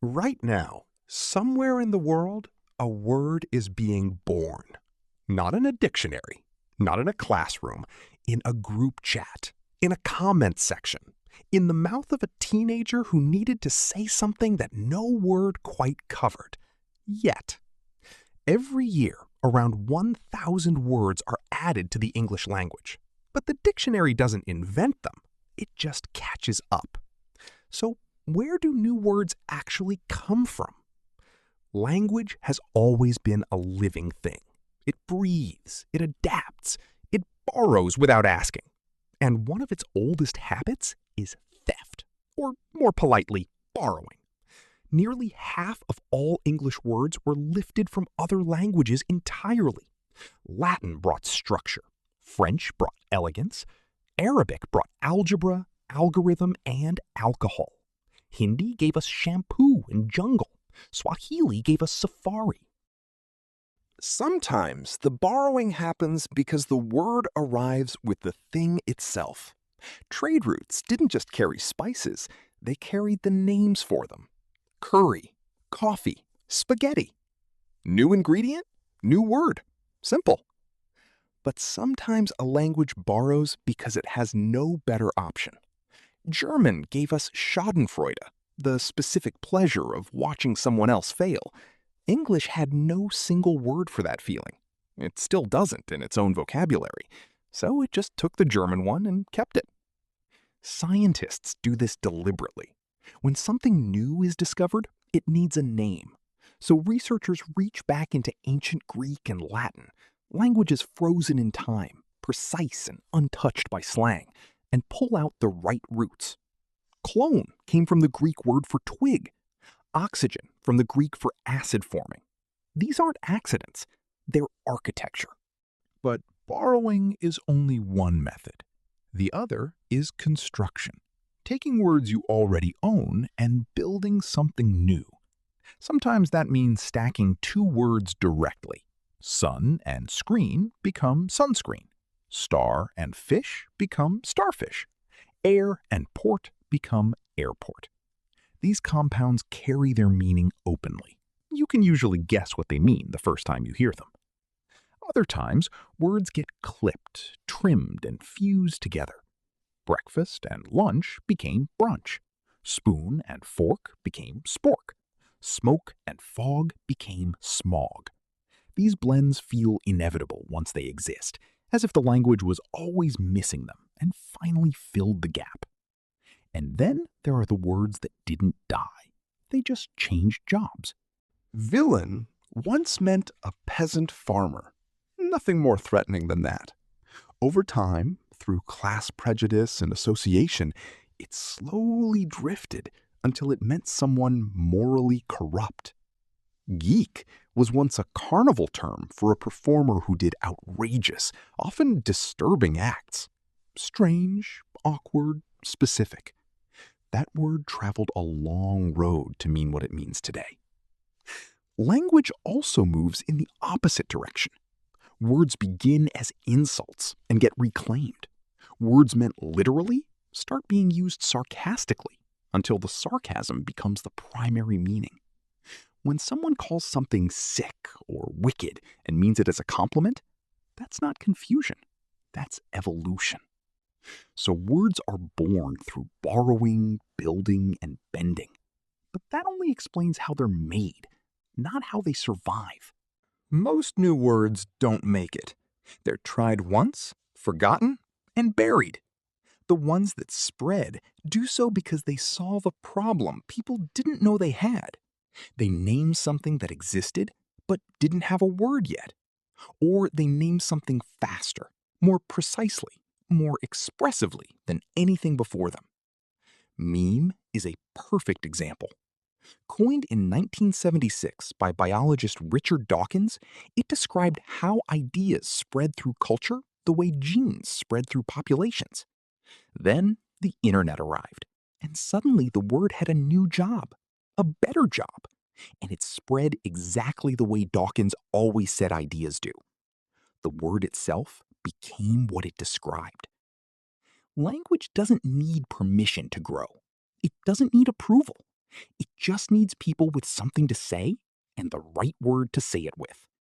Right now, somewhere in the world, a word is being born. Not in a dictionary, not in a classroom, in a group chat, in a comment section, in the mouth of a teenager who needed to say something that no word quite covered. Yet, every year, around 1,000 words are added to the English language. But the dictionary doesn't invent them, it just catches up. So, where do new words actually come from? Language has always been a living thing. It breathes, it adapts, it borrows without asking. And one of its oldest habits is theft, or more politely, borrowing. Nearly half of all English words were lifted from other languages entirely. Latin brought structure, French brought elegance, Arabic brought algebra, algorithm, and alcohol. Hindi gave us shampoo and jungle. Swahili gave us safari. Sometimes the borrowing happens because the word arrives with the thing itself. Trade routes didn't just carry spices, they carried the names for them. Curry, coffee, spaghetti. New ingredient, new word. Simple. But sometimes a language borrows because it has no better option. German gave us Schadenfreude, the specific pleasure of watching someone else fail. English had no single word for that feeling. It still doesn't in its own vocabulary, so it just took the German one and kept it. Scientists do this deliberately. When something new is discovered, it needs a name. So researchers reach back into ancient Greek and Latin, languages frozen in time, precise and untouched by slang, and pull out the right roots. Clone came from the Greek word for twig, oxygen from the Greek for acid forming. These aren't accidents, they're architecture. But borrowing is only one method. The other is construction, taking words you already own and building something new. Sometimes that means stacking two words directly. Sun and screen become sunscreen. Star and fish become starfish. Air and port become airport. These compounds carry their meaning openly. You can usually guess what they mean the first time you hear them. Other times, words get clipped, trimmed, and fused together. Breakfast and lunch became brunch. Spoon and fork became spork. Smoke and fog became smog. These blends feel inevitable once they exist, as if the language was always missing them and finally filled the gap. And then there are the words that didn't die. They just changed jobs. Villain once meant a peasant farmer. Nothing more threatening than that. Over time, through class prejudice and association, it slowly drifted until it meant someone morally corrupt. Geek was once a carnival term for a performer who did outrageous, often disturbing acts. Strange, awkward, specific. That word traveled a long road to mean what it means today. Language also moves in the opposite direction. Words begin as insults and get reclaimed. Words meant literally start being used sarcastically until the sarcasm becomes the primary meaning. When someone calls something sick or wicked and means it as a compliment, that's not confusion, that's evolution. So words are born through borrowing, building, and bending. But that only explains how they're made, not how they survive. Most new words don't make it. They're tried once, forgotten, and buried. The ones that spread do so because they solve a problem people didn't know they had. They name something that existed but didn't have a word yet. Or they name something faster, more precisely, more expressively than anything before them. Meme is a perfect example. Coined in 1976 by biologist Richard Dawkins, it described how ideas spread through culture the way genes spread through populations. Then the internet arrived, and suddenly the word had a new job, a better job, and it spread exactly the way Dawkins always said ideas do. The word itself became what it described. Language doesn't need permission to grow. It doesn't need approval. It just needs people with something to say and the right word to say it with.